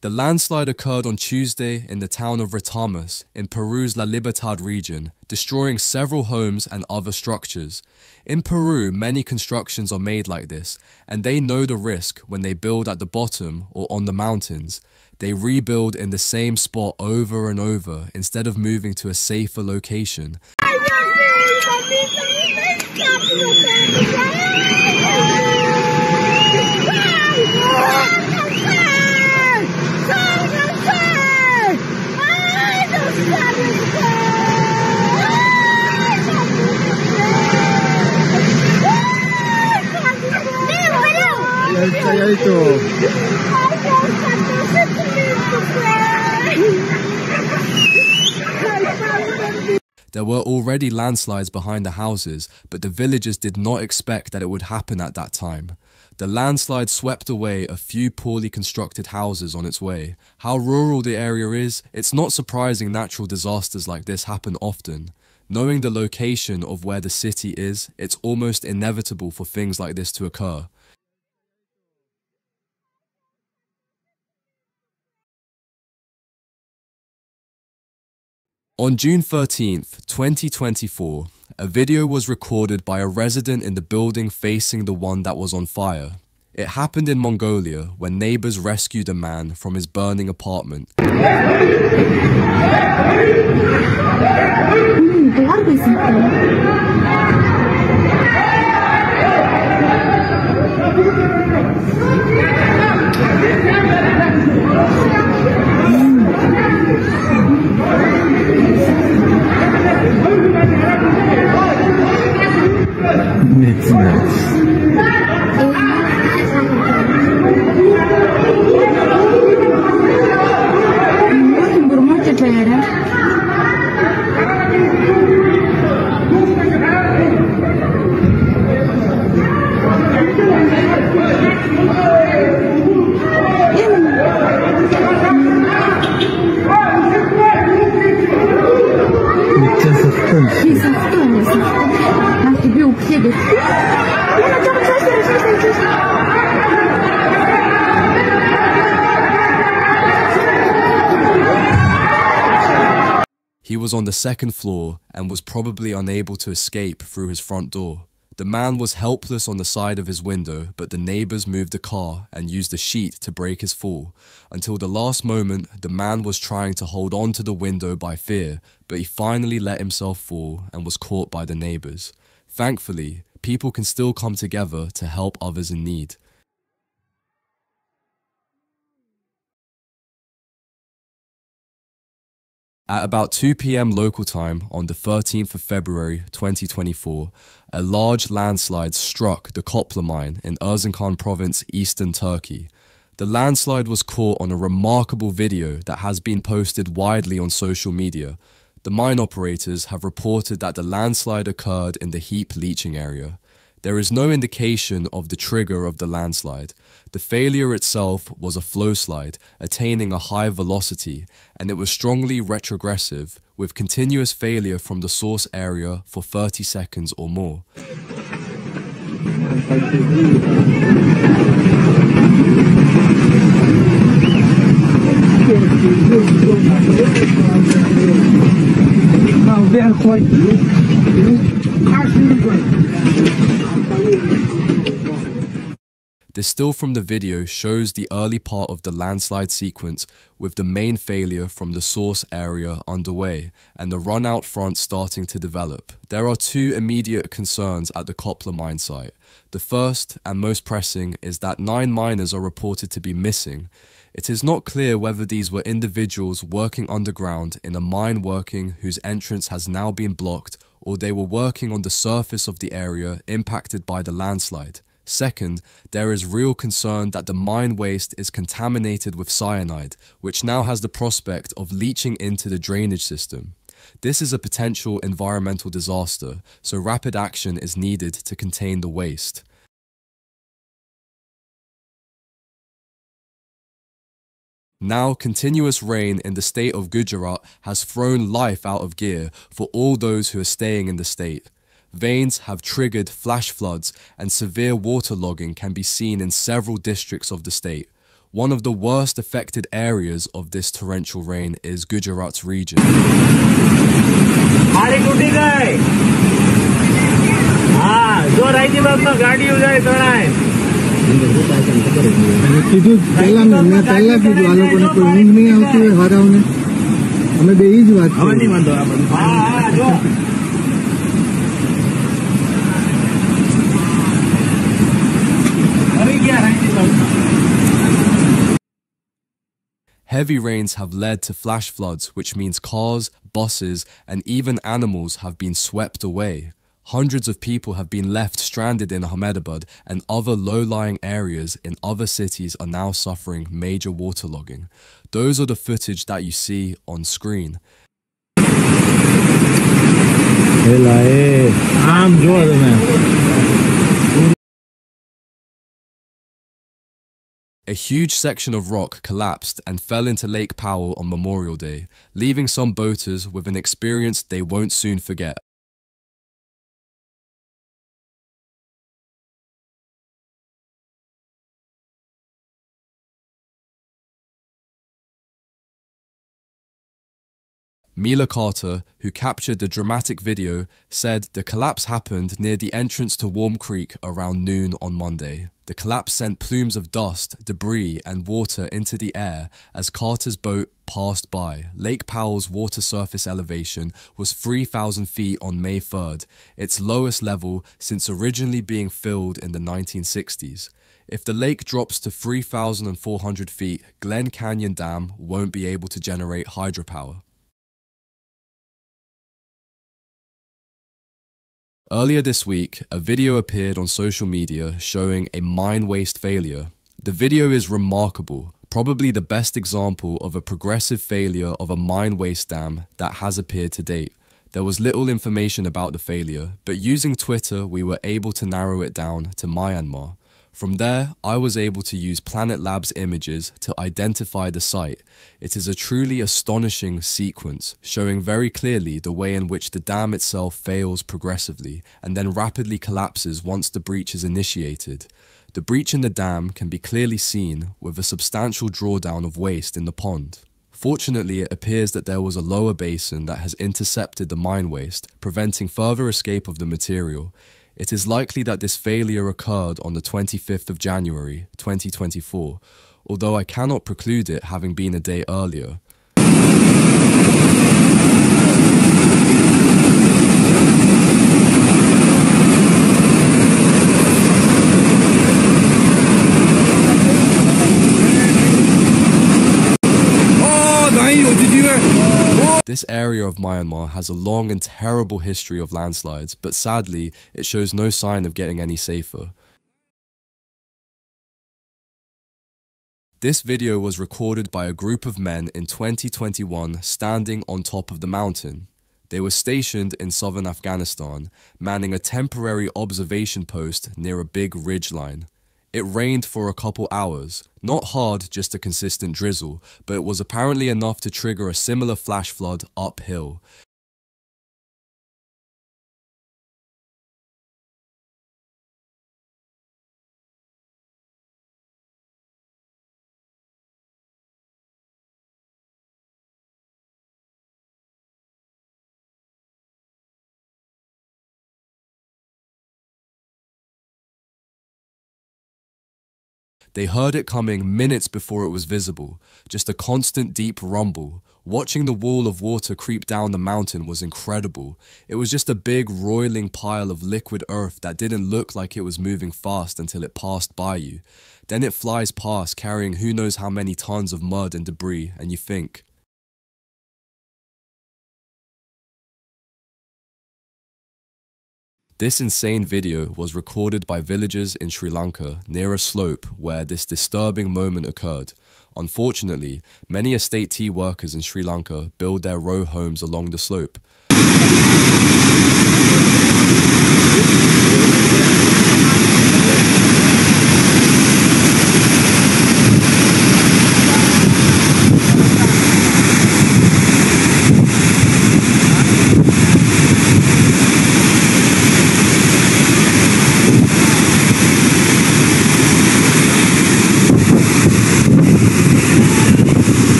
The landslide occurred on Tuesday in the town of Retamas in Peru's La Libertad region, destroying several homes and other structures. In Peru, many constructions are made like this, and they know the risk when they build at the bottom or on the mountains. They rebuild in the same spot over and over instead of moving to a safer location. There were already landslides behind the houses, but the villagers did not expect that it would happen at that time. The landslide swept away a few poorly constructed houses on its way. How rural the area is, it's not surprising natural disasters like this happen often. Knowing the location of where the city is, it's almost inevitable for things like this to occur. On June 13th, 2024, a video was recorded by a resident in the building facing the one that was on fire. It happened in Mongolia when neighbors rescued a man from his burning apartment. He was on the second floor and was probably unable to escape through his front door. The man was helpless on the side of his window, but the neighbors moved the car and used a sheet to break his fall. Until the last moment, the man was trying to hold on to the window by fear, but he finally let himself fall and was caught by the neighbors. Thankfully, people can still come together to help others in need. At about 2 p.m. local time on the 13th of February 2024, a large landslide struck the Kopla mine in Erzincan province, eastern Turkey. The landslide was caught on a remarkable video that has been posted widely on social media. The mine operators have reported that the landslide occurred in the heap leaching area. There is no indication of the trigger of the landslide. The failure itself was a flow slide, attaining a high velocity, and it was strongly retrogressive, with continuous failure from the source area for 30 seconds or more. The still from the video shows the early part of the landslide sequence with the main failure from the source area underway and the run-out front starting to develop. There are two immediate concerns at the Kopla mine site. The first and most pressing is that 9 miners are reported to be missing. It is not clear whether these were individuals working underground in a mine working whose entrance has now been blocked, or they were working on the surface of the area impacted by the landslide. Second, there is real concern that the mine waste is contaminated with cyanide, which now has the prospect of leaching into the drainage system. This is a potential environmental disaster, so rapid action is needed to contain the waste. Now, continuous rain in the state of Gujarat has thrown life out of gear for all those who are staying in the state. Veins have triggered flash floods and severe waterlogging can be seen in several districts of the state. One of the worst affected areas of this torrential rain is Gujarat's region. Heavy rains have led to flash floods, which means cars, buses, and even animals have been swept away. Hundreds of people have been left stranded in Ahmedabad, and other low-lying areas in other cities are now suffering major waterlogging. Those are the footage that you see on screen. A huge section of rock collapsed and fell into Lake Powell on Memorial Day, leaving some boaters with an experience they won't soon forget. Mila Carter, who captured the dramatic video, said the collapse happened near the entrance to Warm Creek around noon on Monday. The collapse sent plumes of dust, debris, and water into the air as Carter's boat passed by. Lake Powell's water surface elevation was 3,000 feet on May 3rd, its lowest level since originally being filled in the 1960s. If the lake drops to 3,400 feet, Glen Canyon Dam won't be able to generate hydropower. Earlier this week, a video appeared on social media showing a mine waste failure. The video is remarkable, probably the best example of a progressive failure of a mine waste dam that has appeared to date. There was little information about the failure, but using Twitter we were able to narrow it down to Myanmar. From there, I was able to use Planet Labs images to identify the site. It is a truly astonishing sequence, showing very clearly the way in which the dam itself fails progressively and then rapidly collapses once the breach is initiated. The breach in the dam can be clearly seen with a substantial drawdown of waste in the pond. Fortunately, it appears that there was a lower basin that has intercepted the mine waste, preventing further escape of the material. It is likely that this failure occurred on the 25th of January, 2024, although I cannot preclude it having been a day earlier. This area of Myanmar has a long and terrible history of landslides, but sadly, it shows no sign of getting any safer. This video was recorded by a group of men in 2021 standing on top of the mountain. They were stationed in southern Afghanistan, manning a temporary observation post near a big ridgeline. It rained for a couple hours, not hard, just a consistent drizzle, but it was apparently enough to trigger a similar flash flood uphill. They heard it coming minutes before it was visible, just a constant deep rumble. Watching the wall of water creep down the mountain was incredible. It was just a big roiling pile of liquid earth that didn't look like it was moving fast until it passed by you. Then it flies past carrying who knows how many tons of mud and debris, and you think, this insane video was recorded by villagers in Sri Lanka near a slope where this disturbing moment occurred. Unfortunately, many estate tea workers in Sri Lanka build their row homes along the slope.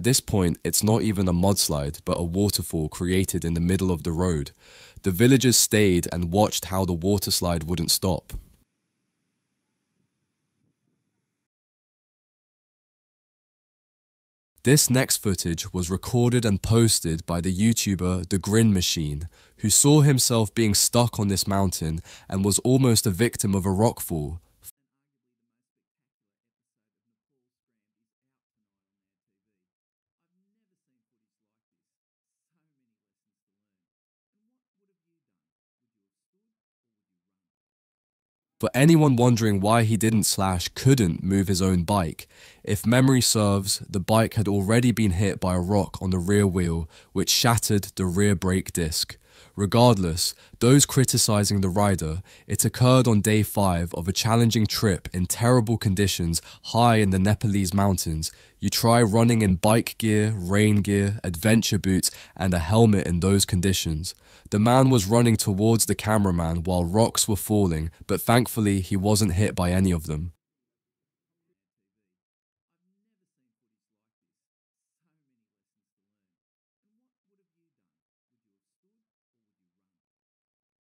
At this point, it's not even a mudslide, but a waterfall created in the middle of the road. The villagers stayed and watched how the waterslide wouldn't stop. This next footage was recorded and posted by the YouTuber The Grin Machine, who saw himself being stuck on this mountain and was almost a victim of a rockfall. For anyone wondering why he didn't slash couldn't move his own bike, if memory serves, the bike had already been hit by a rock on the rear wheel, which shattered the rear brake disc. Regardless, those criticizing the rider, it occurred on day 5 of a challenging trip in terrible conditions high in the Nepalese mountains. You try running in bike gear, rain gear, adventure boots, and a helmet in those conditions. The man was running towards the cameraman while rocks were falling, but thankfully he wasn't hit by any of them.